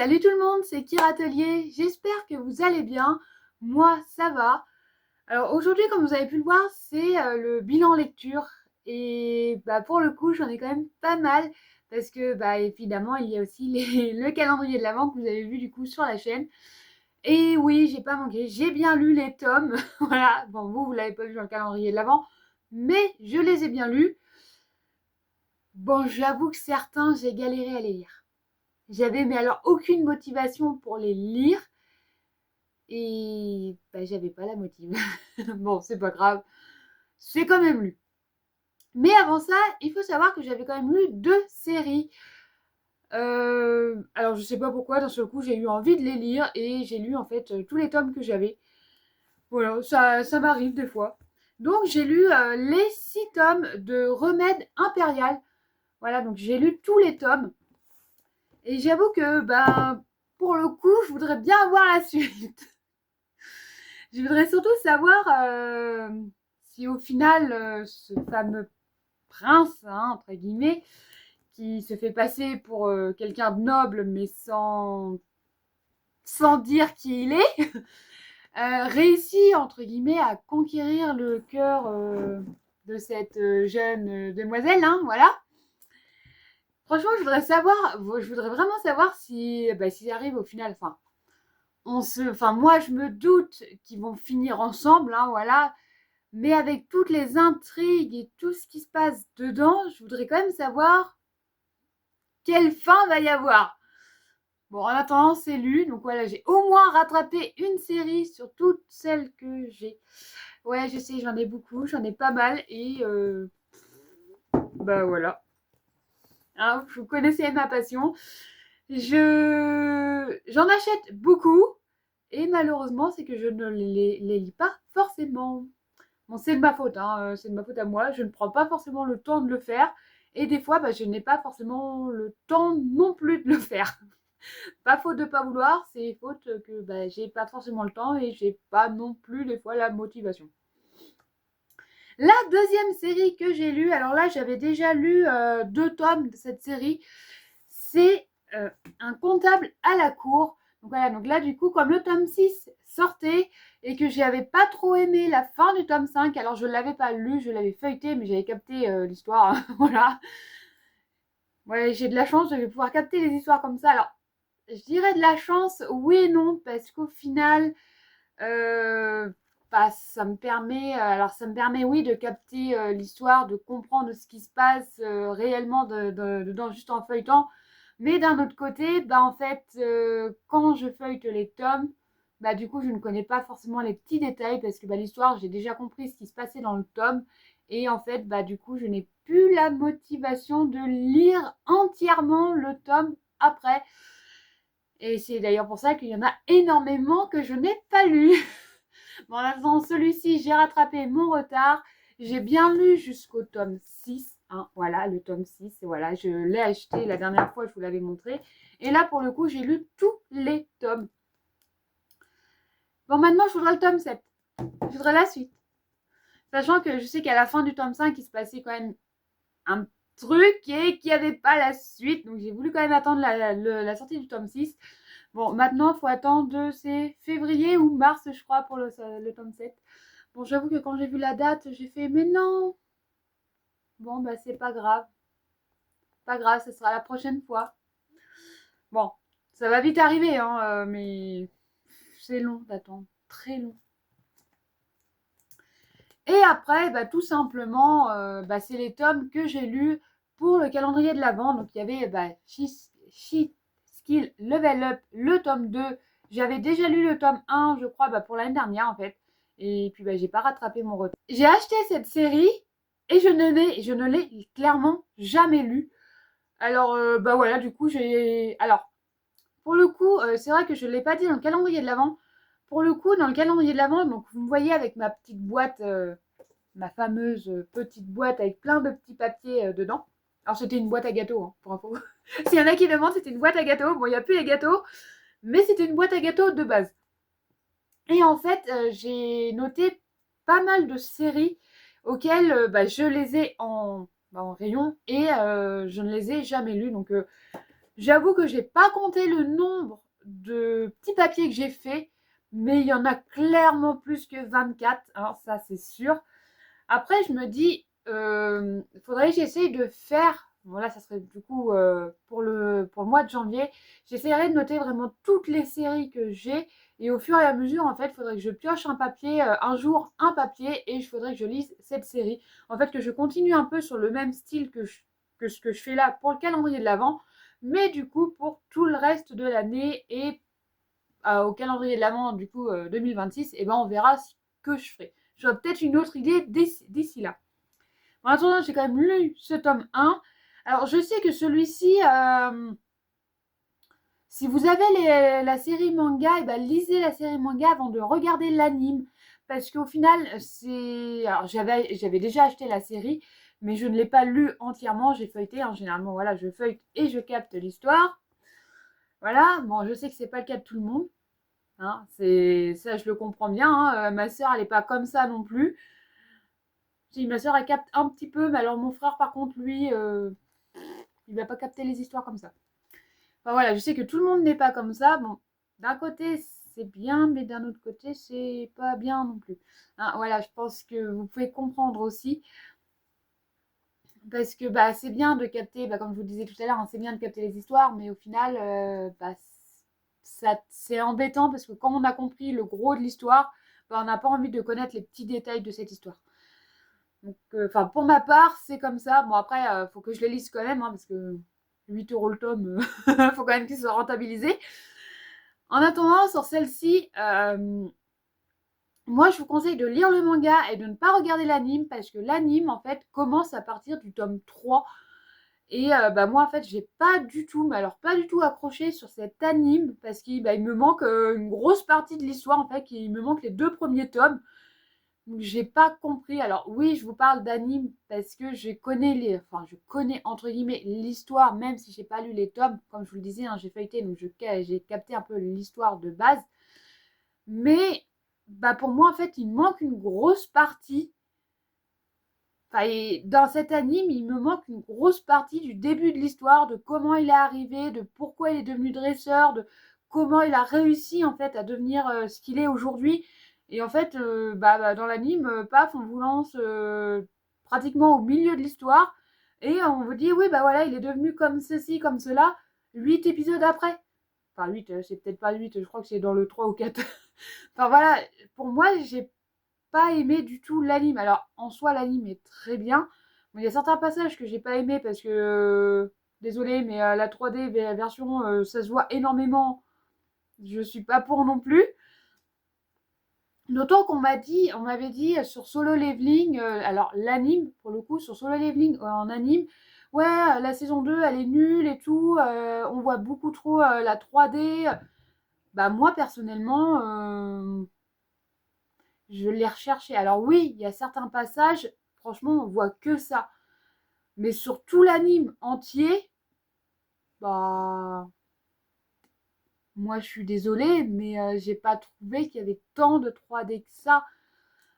Salut tout le monde, c'est Kira Atelier, j'espère que vous allez bien, moi ça va. Alors aujourd'hui, comme vous avez pu le voir, c'est le bilan lecture et pour le coup j'en ai quand même pas mal parce que évidemment il y a aussi le calendrier de l'Avent que vous avez vu du coup sur la chaîne. Et oui, j'ai pas manqué, j'ai bien lu les tomes, voilà, bon vous l'avez pas vu dans le calendrier de l'Avent, mais je les ai bien lus. Bon, j'avoue que certains j'ai galéré à les lire. J'avais mais alors aucune motivation pour les lire et j'avais pas la motive. Bon, c'est pas grave, c'est quand même lu. Mais avant ça, il faut savoir que j'avais quand même lu 2 séries. Alors je sais pas pourquoi, d'un seul coup, j'ai eu envie de les lire et j'ai lu en fait tous les tomes que j'avais. Voilà, ça m'arrive des fois. Donc j'ai lu les 6 tomes de Remède Impérial. Voilà, donc j'ai lu tous les tomes. Et j'avoue que, pour le coup, je voudrais bien avoir la suite. Je voudrais surtout savoir si au final, ce fameux prince, hein, entre guillemets, qui se fait passer pour quelqu'un de noble, mais sans dire qui il est, réussit, entre guillemets, à conquérir le cœur de cette jeune demoiselle, hein, voilà. Franchement, je voudrais vraiment savoir s'ils arrivent au final. Moi, je me doute qu'ils vont finir ensemble, hein, voilà. Mais avec toutes les intrigues et tout ce qui se passe dedans, je voudrais quand même savoir quelle fin va y avoir. Bon, en attendant, c'est lu. Donc voilà, j'ai au moins rattrapé une série sur toutes celles que j'ai. Ouais, je sais, j'en ai beaucoup, j'en ai pas mal. Et voilà. Hein, vous connaissez ma passion. J'en achète beaucoup. Et malheureusement, c'est que je ne les lis pas forcément. Bon, c'est de ma faute, hein, c'est de ma faute à moi. Je ne prends pas forcément le temps de le faire. Et des fois, je n'ai pas forcément le temps non plus de le faire. Pas faute de pas vouloir, c'est faute que j'ai pas forcément le temps et j'ai pas non plus des fois la motivation. La deuxième série que j'ai lue, alors là j'avais déjà lu 2 tomes de cette série, c'est Un comptable à la cour. Donc voilà, donc là du coup comme le tome 6 sortait et que j'avais pas trop aimé la fin du tome 5, alors je l'avais pas lu, je l'avais feuilleté mais j'avais capté l'histoire, voilà. Ouais, j'ai de la chance, je vais pouvoir capter les histoires comme ça. Alors je dirais de la chance, oui et non, parce qu'au final, ça me permet, oui, de capter l'histoire, de comprendre ce qui se passe réellement dedans, juste en feuilletant. Mais d'un autre côté, en fait, quand je feuillete les tomes, du coup, je ne connais pas forcément les petits détails parce que l'histoire, j'ai déjà compris ce qui se passait dans le tome. Et en fait, du coup, je n'ai plus la motivation de lire entièrement le tome après. Et c'est d'ailleurs pour ça qu'il y en a énormément que je n'ai pas lu. Bon, en attendant celui-ci, j'ai rattrapé mon retard. J'ai bien lu jusqu'au tome 6. Hein, voilà, le tome 6. Voilà, je l'ai acheté la dernière fois, je vous l'avais montré. Et là, pour le coup, j'ai lu tous les tomes. Bon, maintenant, je voudrais le tome 7. Je voudrais la suite. Sachant que je sais qu'à la fin du tome 5, il se passait quand même un truc et qu'il n'y avait pas la suite. Donc, j'ai voulu quand même attendre la sortie du tome 6. Bon, maintenant, il faut attendre, c'est février ou mars, je crois, pour le tome 7. Bon, j'avoue que quand j'ai vu la date, j'ai fait, mais non. Bon, c'est pas grave. Pas grave, ce sera la prochaine fois. Bon, ça va vite arriver, hein, mais c'est long d'attendre. Très long. Et après, tout simplement, c'est les tomes que j'ai lus pour le calendrier de l'Avent. Donc, il y avait Cheat Skill Level Up, le tome 2. J'avais déjà lu le tome 1, je crois, pour l'année dernière, en fait. Et puis, j'ai pas rattrapé mon retard. J'ai acheté cette série et je ne l'ai clairement jamais lue. Alors, voilà, du coup, Alors, pour le coup, c'est vrai que je ne l'ai pas dit dans le calendrier de l'Avent. Pour le coup, dans le calendrier de l'Avent, donc vous me voyez avec ma petite boîte, ma fameuse petite boîte avec plein de petits papiers dedans. Alors, c'était une boîte à gâteaux, hein, pour info. S'il y en a qui demandent, c'était une boîte à gâteaux. Bon, il n'y a plus les gâteaux, mais c'était une boîte à gâteaux de base. Et en fait, j'ai noté pas mal de séries auxquelles je les ai en rayon et je ne les ai jamais lues. Donc, J'avoue que j'ai pas compté le nombre de petits papiers que j'ai fait, mais il y en a clairement plus que 24, hein, ça c'est sûr. Après, je me dis, faudrait que j'essaye de faire, voilà, ça serait du coup pour le mois de janvier, j'essaierai de noter vraiment toutes les séries que j'ai et au fur et à mesure, en fait, il faudrait que je pioche un papier, un jour un papier et il faudrait que je lise cette série. En fait, que je continue un peu sur le même style que ce que je fais là pour le calendrier de l'Avent, mais du coup pour tout le reste de l'année et au calendrier de l'Avent du coup 2026, et ben on verra ce que je ferai. J'aurai peut-être une autre idée d'ici là. En attendant, j'ai quand même lu ce tome 1. Alors, je sais que celui-ci, si vous avez la série manga, et ben, lisez la série manga avant de regarder l'anime. Parce qu'au final, c'est. Alors, j'avais déjà acheté la série, mais je ne l'ai pas lu entièrement. J'ai feuilleté, hein, généralement, voilà, je feuillete et je capte l'histoire. Voilà, bon, je sais que c'est pas le cas de tout le monde. Hein, ça, je le comprends bien. Hein, ma soeur, elle n'est pas comme ça non plus. Si, ma soeur, elle capte un petit peu, mais alors mon frère, par contre, lui, il va pas capter les histoires comme ça. Enfin voilà, je sais que tout le monde n'est pas comme ça. Bon, d'un côté, c'est bien, mais d'un autre côté, c'est pas bien non plus. Hein, voilà, je pense que vous pouvez comprendre aussi. Parce que bah, c'est bien de capter, bah, comme je vous le disais tout à l'heure, hein, c'est bien de capter les histoires, mais au final, bah, c'est embêtant parce que quand on a compris le gros de l'histoire, bah, on n'a pas envie de connaître les petits détails de cette histoire. Donc, pour ma part, c'est comme ça. Bon, après, faut que je les lise quand même, hein, parce que 8 € le tome, faut quand même qu'ils soient rentabilisés. En attendant, sur celle-ci, moi, je vous conseille de lire le manga et de ne pas regarder l'anime, parce que l'anime, en fait, commence à partir du tome 3. Et bah, moi, en fait, j'ai pas du tout, mais alors pas du tout accroché sur cet anime, parce qu'il bah, il me manque une grosse partie de l'histoire, en fait, il me manque les 2 premiers tomes. Donc j'ai pas compris. Alors oui, je vous parle d'anime parce que je connais entre guillemets l'histoire, même si j'ai pas lu les tomes. Comme je vous le disais, hein, j'ai feuilleté, donc j'ai capté un peu l'histoire de base. Mais bah pour moi, en fait, il manque une grosse partie. Enfin, dans cet anime, il me manque une grosse partie du début de l'histoire, de comment il est arrivé, de pourquoi il est devenu dresseur, de comment il a réussi en fait à devenir ce qu'il est aujourd'hui. Et en fait, dans l'anime, paf, on vous lance pratiquement au milieu de l'histoire et on vous dit oui, bah voilà, il est devenu comme ceci, comme cela, 8 épisodes après. Enfin, 8, c'est peut-être pas 8, je crois que c'est dans le 3 ou 4. Enfin voilà, pour moi, j'ai pas aimé du tout l'anime. Alors, en soi, l'anime est très bien. Mais il y a certains passages que j'ai pas aimé parce que, désolé, mais la 3D version, ça se voit énormément. Je suis pas pour non plus. D'autant on m'avait dit sur Solo Leveling, alors l'anime, pour le coup, sur Solo Leveling en anime, ouais, la saison 2, elle est nulle et tout, on voit beaucoup trop la 3D. Bah, moi, personnellement, je l'ai recherché. Alors oui, il y a certains passages, franchement, on voit que ça. Mais sur tout l'anime entier, bah, moi je suis désolée, mais j'ai pas trouvé qu'il y avait tant de 3D que ça.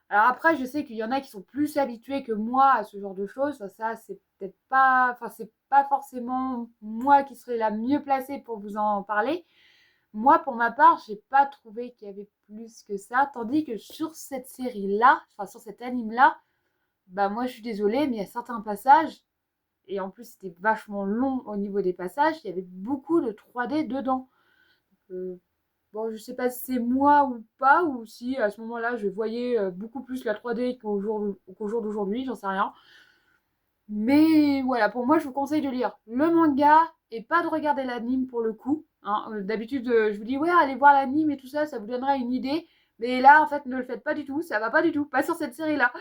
Alors après, je sais qu'il y en a qui sont plus habitués que moi à ce genre de choses. Ça c'est peut-être pas, enfin, c'est pas forcément moi qui serais la mieux placée pour vous en parler. Moi, pour ma part, j'ai pas trouvé qu'il y avait plus que ça. Tandis que sur cette série-là, enfin sur cet anime-là, bah moi je suis désolée, mais il y a certains passages, et en plus c'était vachement long au niveau des passages, il y avait beaucoup de 3D dedans. Euh, bon, je sais pas si c'est moi ou pas, ou si à ce moment-là je voyais beaucoup plus la 3D qu'au jour d'aujourd'hui, j'en sais rien. Mais voilà, pour moi je vous conseille de lire le manga et pas de regarder l'anime pour le coup. Hein. D'habitude je vous dis ouais, allez voir l'anime et tout ça, ça vous donnera une idée. Mais là en fait ne le faites pas du tout, ça va pas du tout, pas sur cette série-là.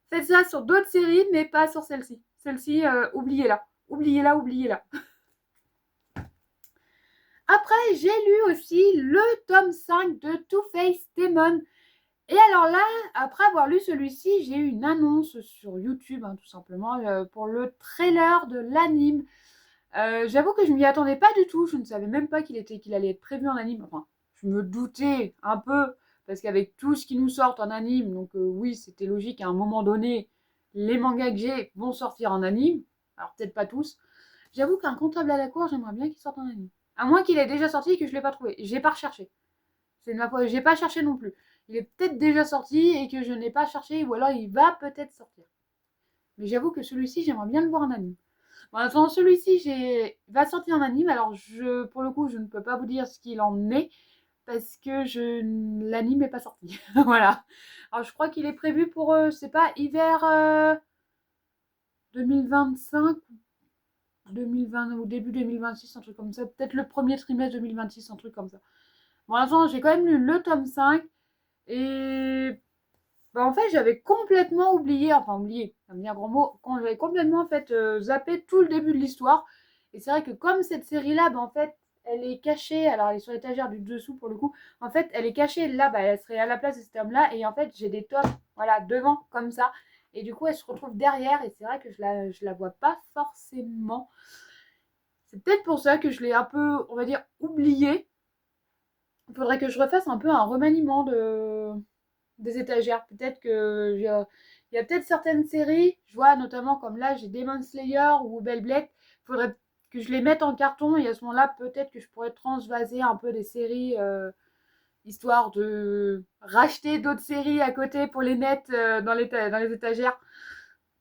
Faites ça sur d'autres séries, mais pas sur celle-ci. Celle-ci, oubliez-la. Oubliez-la, oubliez-la. Après, j'ai lu aussi le tome 5 de Two-Face Demon. Et alors là, après avoir lu celui-ci, j'ai eu une annonce sur YouTube, hein, tout simplement, pour le trailer de l'anime. J'avoue que je m'y attendais pas du tout. Je ne savais même pas qu'il allait être prévu en anime. Enfin, je me doutais un peu, parce qu'avec tout ce qui nous sort en anime, donc oui, c'était logique à un moment donné, les mangas que j'ai vont sortir en anime. Alors peut-être pas tous. J'avoue qu'un comptable à la cour, j'aimerais bien qu'il sorte un anime. À moins qu'il ait déjà sorti et que je l'ai pas trouvé. J'ai pas recherché. C'est de ma faute. J'ai pas cherché non plus. Il est peut-être déjà sorti et que je n'ai pas cherché, ou alors il va peut-être sortir. Mais j'avoue que celui-ci, j'aimerais bien le voir en anime. Bon, attends, celui-ci, va sortir en anime. Alors, pour le coup, je ne peux pas vous dire ce qu'il en est parce que l'anime n'est pas sorti. Voilà. Alors, je crois qu'il est prévu pour, c'est pas hiver 2025, 2020 ou début 2026, un truc comme ça. Peut-être le premier trimestre 2026, un truc comme ça. Bon, attends, j'ai quand même lu le tome 5 et bah, en fait, j'avais complètement oublié, enfin oublié, ça me dit un grand mot, quand j'avais complètement en fait zappé tout le début de l'histoire. Et c'est vrai que comme cette série-là, bah, en fait, elle est cachée, alors elle est sur l'étagère du dessous pour le coup, en fait, elle est cachée là, bah, elle serait à la place de cet homme-là, et en fait, j'ai des tomes, voilà, devant, comme ça, et du coup, elle se retrouve derrière, et c'est vrai que je la vois pas forcément. C'est peut-être pour ça que je l'ai un peu, on va dire, oublié. Il faudrait que je refasse un peu un remaniement des étagères. Peut-être que il y a peut-être certaines séries, je vois notamment comme là j'ai Demon Slayer ou Beyblade, il faudrait que je les mette en carton et à ce moment-là peut-être que je pourrais transvaser un peu des séries histoire de racheter d'autres séries à côté pour les mettre dans les étagères.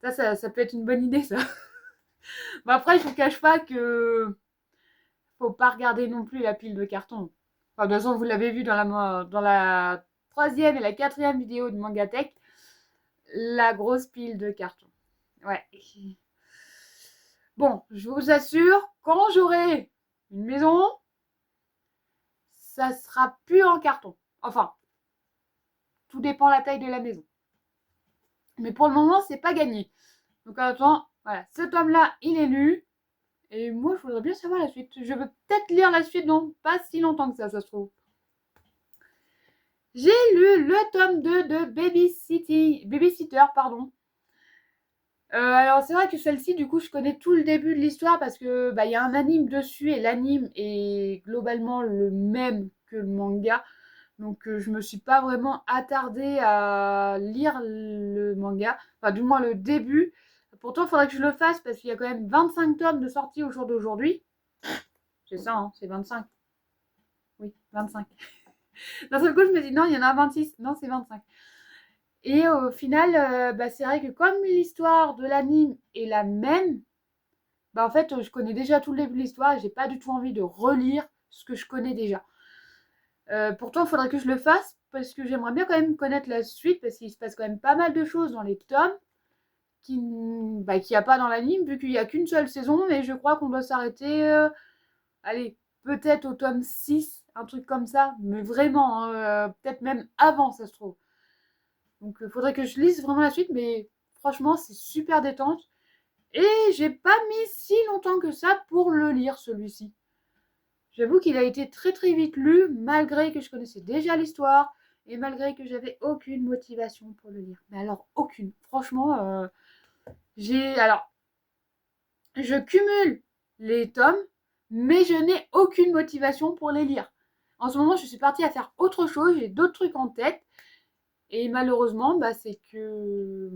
Ça peut être une bonne idée ça. Bon, après je vous cache pas que faut pas regarder non plus la pile de carton. Enfin, de toute façon vous l'avez vu dans la troisième et la quatrième vidéo de Mangatech, la grosse pile de carton. Ouais. Bon, je vous assure, quand j'aurai une maison, ça sera plus en carton. Enfin, tout dépend de la taille de la maison. Mais pour le moment, c'est pas gagné. Donc attends, voilà, ce tome-là, il est lu. Et moi, je voudrais bien savoir la suite. Je veux peut-être lire la suite dans pas si longtemps que ça se trouve. J'ai lu le tome 2 de Babysitter, pardon. Alors c'est vrai que celle-ci, du coup, je connais tout le début de l'histoire parce que bah, y a un anime dessus et l'anime est globalement le même que le manga. Donc je me suis pas vraiment attardée à lire le manga, enfin du moins le début. Pourtant, il faudrait que je le fasse parce qu'il y a quand même 25 tomes de sortie au jour d'aujourd'hui. C'est ça, hein, c'est 25. Oui, 25. D'un seul coup, je me dis non, il y en a 26. Non, c'est 25. Et au final, bah, c'est vrai que comme l'histoire de l'anime est la même, bah, en fait, je connais déjà tout le début de l'histoire et j'ai pas du tout envie de relire ce que je connais déjà. Pourtant, il faudrait que je le fasse parce que j'aimerais bien quand même connaître la suite parce qu'il se passe quand même pas mal de choses dans les tomes qu'il n'y a pas dans l'anime vu qu'il n'y a qu'une seule saison mais je crois qu'on doit s'arrêter, allez, peut-être au tome 6, un truc comme ça, mais vraiment, hein, peut-être même avant ça se trouve. Donc il faudrait que je lise vraiment la suite, mais franchement, c'est super détente. Et j'ai pas mis si longtemps que ça pour le lire, celui-ci. J'avoue qu'il a été très très vite lu, malgré que je connaissais déjà l'histoire, et malgré que j'avais aucune motivation pour le lire. Mais alors, aucune. Franchement, Alors, je cumule les tomes, mais je n'ai aucune motivation pour les lire. En ce moment, je suis partie à faire autre chose, j'ai d'autres trucs en tête, et malheureusement, bah, c'est que,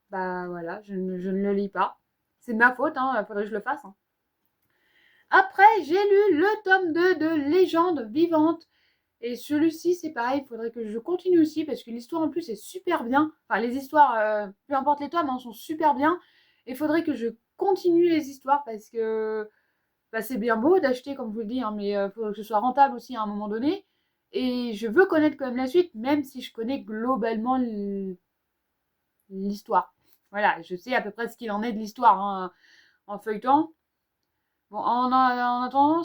bah voilà, je ne le lis pas. C'est de ma faute, hein, faudrait que je le fasse. Hein. Après, j'ai lu le tome 2 de Légende vivante. Et celui-ci, c'est pareil, il faudrait que je continue aussi parce que l'histoire en plus est super bien. Enfin, les histoires, peu importe les tomes, hein, sont super bien. Et il faudrait que je continue les histoires parce que bah, c'est bien beau d'acheter, comme je vous le dis, hein, mais il faudrait que ce soit rentable aussi à un moment donné. Et je veux connaître quand même la suite, même si je connais globalement l'histoire. Voilà, je sais à peu près ce qu'il en est de l'histoire hein, en feuilletant. Bon, en attendant,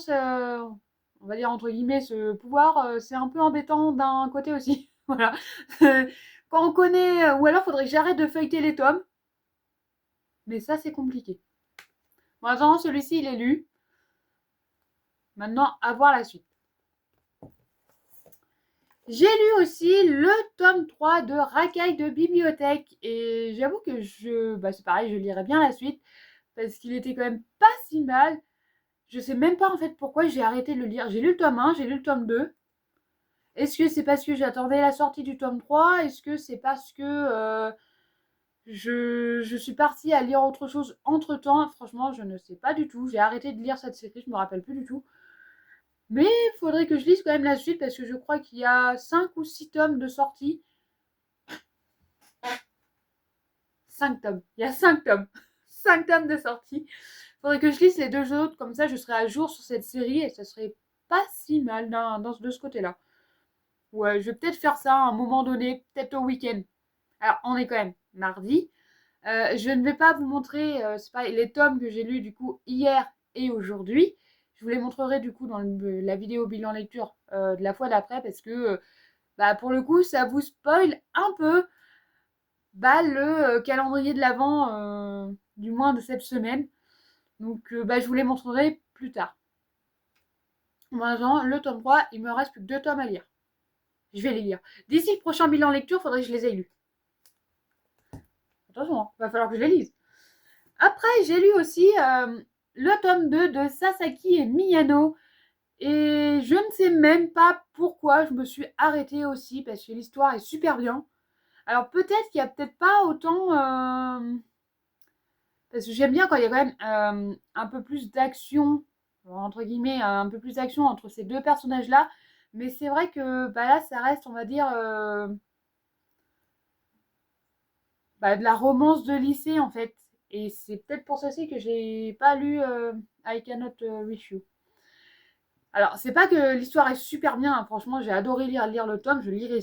on va dire entre guillemets, ce pouvoir, c'est un peu embêtant d'un côté aussi. Voilà. Quand on connaît, ou alors faudrait que j'arrête de feuilleter les tomes. Mais ça, c'est compliqué. Bon, attends, celui-ci, il est lu. Maintenant, à voir la suite. J'ai lu aussi le tome 3 de Racaille de Bibliothèque. Et j'avoue que c'est pareil, je lirai bien la suite. Parce qu'il était quand même pas si mal. Je sais même pas en fait pourquoi j'ai arrêté de le lire. J'ai lu le tome 1, j'ai lu le tome 2. Est-ce que c'est parce que j'attendais la sortie du tome 3? Est-ce que c'est parce que Je suis partie à lire autre chose entre-temps. Franchement, je ne sais pas du tout. J'ai arrêté de lire cette série, je me rappelle plus du tout. Mais il faudrait que je lise quand même la suite parce que je crois qu'il y a 5 ou 6 tomes de sortie. 5 tomes. Il y a 5 tomes. 5 tomes de sortie. Il faudrait que je lise les 2 autres, comme ça je serai à jour sur cette série et ça serait pas si mal de ce côté-là. Ouais, je vais peut-être faire ça à un moment donné, peut-être au week-end. Alors, on est quand même mardi. Je ne vais pas vous montrer c'est pas, les tomes que j'ai lus du coup hier et aujourd'hui. Je vous les montrerai du coup dans la vidéo bilan lecture de la fois d'après parce que bah, pour le coup ça vous spoil un peu bah, le calendrier de l'Avent du moins de cette semaine. Donc bah, je vous les montrerai plus tard. Maintenant, le tome 3, il me reste plus que 2 tomes à lire. Je vais les lire. D'ici le prochain bilan lecture, il faudrait que je les aie lus. Attention, il va falloir que je les lise. Après, j'ai lu aussi le tome 2 de Sasaki et Miyano. Et je ne sais même pas pourquoi je me suis arrêtée aussi, parce que l'histoire est super bien. Alors peut-être qu'il n'y a peut-être pas autant... parce que j'aime bien quand il y a quand même un peu plus d'action, entre guillemets, un peu plus d'action entre ces deux personnages-là. Mais c'est vrai que bah là, ça reste, on va dire, bah, de la romance de lycée, en fait. Et c'est peut-être pour ça aussi que j'ai pas lu I Cannot Wish You. Alors, c'est pas que l'histoire est super bien, hein. Franchement, j'ai adoré lire le tome. Je lirai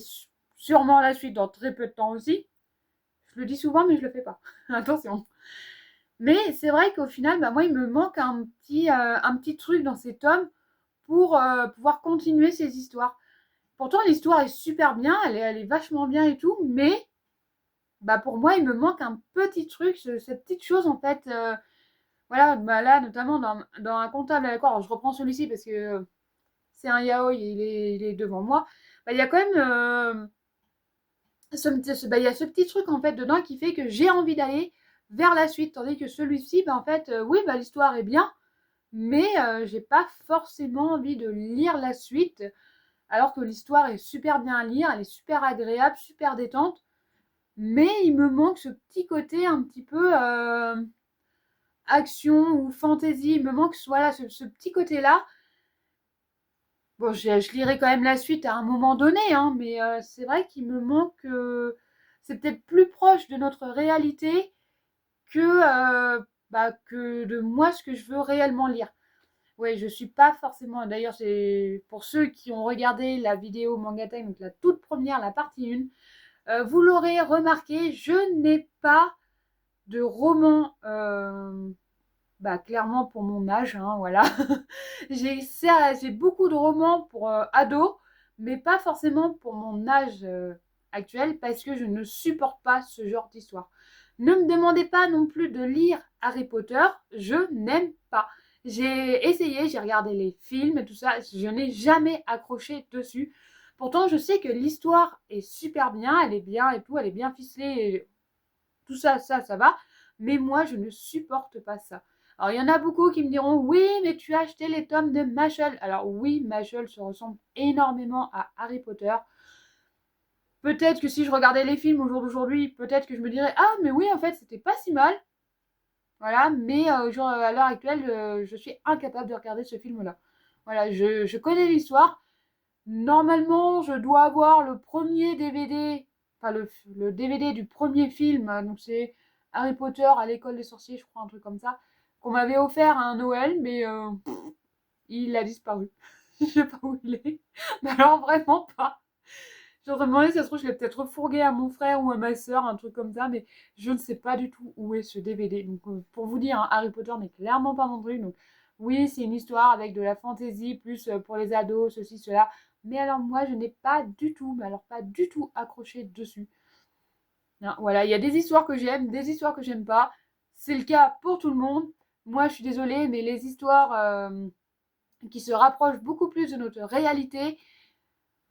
sûrement la suite dans très peu de temps aussi. Je le dis souvent, mais je le fais pas. Attention. Mais c'est vrai qu'au final, bah, moi, il me manque un petit truc dans ces tomes pour pouvoir continuer ces histoires. Pourtant, l'histoire est super bien, elle est vachement bien et tout, mais bah, pour moi, il me manque un petit truc, cette petite chose en fait. Voilà, bah, là, notamment dans un comptable à l'accord, je reprends celui-ci parce que c'est un yaoi et il est devant moi. Bah, il y a quand même bah, il y a ce petit truc en fait dedans qui fait que j'ai envie d'aller vers la suite, tandis que celui-ci, bah, en fait, oui, bah, l'histoire est bien, mais j'ai pas forcément envie de lire la suite, alors que l'histoire est super bien à lire, elle est super agréable, super détente, mais il me manque ce petit côté un petit peu action ou fantasy, il me manque voilà, ce petit côté-là. Bon, je lirai quand même la suite à un moment donné, hein, mais c'est vrai qu'il me manque. C'est peut-être plus proche de notre réalité que, que de moi ce que je veux réellement lire. Ouais, je suis pas forcément. D'ailleurs, c'est pour ceux qui ont regardé la vidéo Manga Time, donc la toute première, la partie 1, vous l'aurez remarqué, je n'ai pas de roman. Bah, clairement pour mon âge, hein, voilà. J'ai beaucoup de romans pour ados, mais pas forcément pour mon âge actuel, parce que je ne supporte pas ce genre d'histoire. Ne me demandez pas non plus de lire Harry Potter, je n'aime pas. J'ai essayé, j'ai regardé les films et tout ça, je n'ai jamais accroché dessus. Pourtant, je sais que l'histoire est super bien, elle est bien et tout, elle est bien ficelée, tout ça, ça va. Mais moi, je ne supporte pas ça. Alors, il y en a beaucoup qui me diront, oui, mais tu as acheté les tomes de Machel. Alors oui, Machel se ressemble énormément à Harry Potter. Peut-être que si je regardais les films au jour d'aujourd'hui, peut-être que je me dirais, ah, mais oui, en fait, c'était pas si mal. Voilà, mais à l'heure actuelle, je suis incapable de regarder ce film-là. Voilà, je connais l'histoire. Normalement, je dois avoir le premier DVD, enfin le DVD du premier film, donc c'est Harry Potter à l'école des sorciers, je crois, un truc comme ça, qu'on m'avait offert à un Noël, mais il a disparu. Je sais pas où il est. Mais alors vraiment pas. Je me demandé si ça se trouve, je l'ai peut-être refourgué à mon frère ou à ma soeur, un truc comme ça, mais je ne sais pas du tout où est ce DVD. Donc pour vous dire, hein, Harry Potter n'est clairement pas mon truc. Donc oui, c'est une histoire avec de la fantaisie, plus pour les ados, ceci, cela. Mais alors moi, je n'ai pas du tout, mais alors pas du tout accroché dessus. Non, voilà, il y a des histoires que j'aime, des histoires que j'aime pas. C'est le cas pour tout le monde. Moi, je suis désolée, mais les histoires qui se rapprochent beaucoup plus de notre réalité,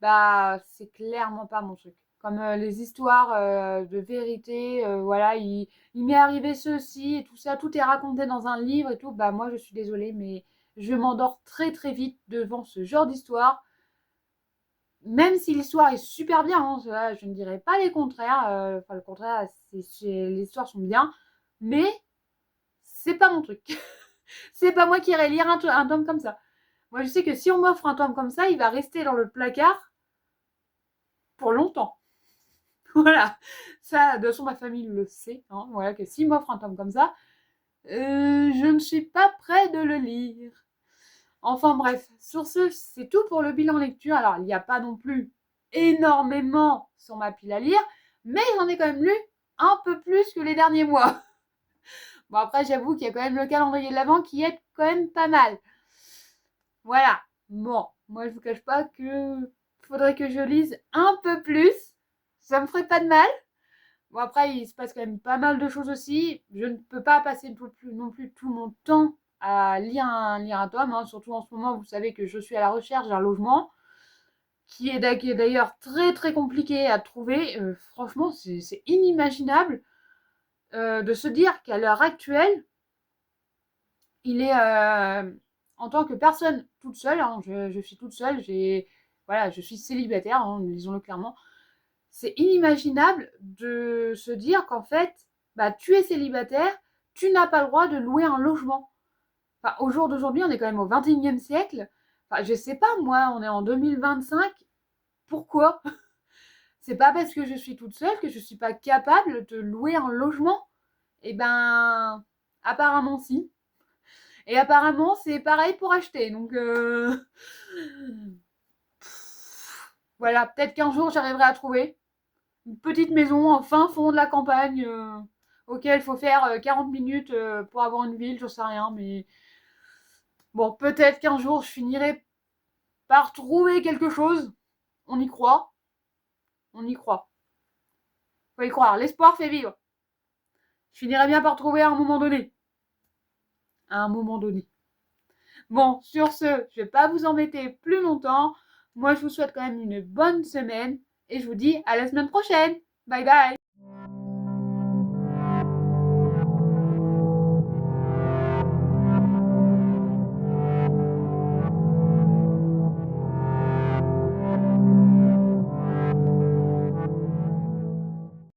bah, c'est clairement pas mon truc. Comme les histoires de vérité, voilà, il m'est arrivé ceci et tout ça, tout est raconté dans un livre et tout, bah moi je suis désolée, mais je m'endors très très vite devant ce genre d'histoire. même si l'histoire est super bien, hein, je ne dirais pas les contraires, enfin le contraire, les histoires sont bien, mais c'est pas mon truc. C'est pas moi qui irai lire un tome comme ça. Moi, je sais que si on m'offre un tome comme ça, il va rester dans le placard pour longtemps. Voilà. Ça, de toute façon, ma famille le sait. Hein, voilà, que s'il m'offre un tome comme ça, je ne suis pas près de le lire. Enfin bref, sur ce, c'est tout pour le bilan lecture. Alors, il n'y a pas non plus énormément sur ma pile à lire, mais j'en ai quand même lu un peu plus que les derniers mois. Bon, après, j'avoue qu'il y a quand même le calendrier de l'Avent qui est quand même pas mal. Voilà. Bon, moi, je vous cache pas que faudrait que je lise un peu plus. Ça me ferait pas de mal. Bon, après, il se passe quand même pas mal de choses aussi. Je ne peux pas passer non plus tout mon temps à lire un tome. Hein. Surtout en ce moment, vous savez que je suis à la recherche d'un logement qui est d'ailleurs très très compliqué à trouver. Franchement, c'est inimaginable de se dire qu'à l'heure actuelle, il est en tant que personne toute seule, hein, je suis toute seule, voilà, je suis célibataire, hein, disons-le clairement. C'est inimaginable de se dire qu'en fait, bah, tu es célibataire, tu n'as pas le droit de louer un logement. Enfin, au jour d'aujourd'hui, on est quand même au 21e siècle. Enfin, je sais pas, moi, on est en 2025. Pourquoi? C'est pas parce que je suis toute seule que je suis pas capable de louer un logement. Eh ben, apparemment si. Et apparemment, c'est pareil pour acheter. Donc, voilà, peut-être qu'un jour, j'arriverai à trouver une petite maison en fin fond de la campagne auquel il faut faire 40 minutes pour avoir une ville, j'en sais rien. Mais bon, peut-être qu'un jour, je finirai par trouver quelque chose. On y croit. On y croit. Faut y croire. L'espoir fait vivre. Je finirai bien par trouver à un moment donné. À un moment donné. Bon, sur ce, je vais pas vous embêter plus longtemps. Moi, je vous souhaite quand même une bonne semaine et je vous dis à la semaine prochaine. Bye bye.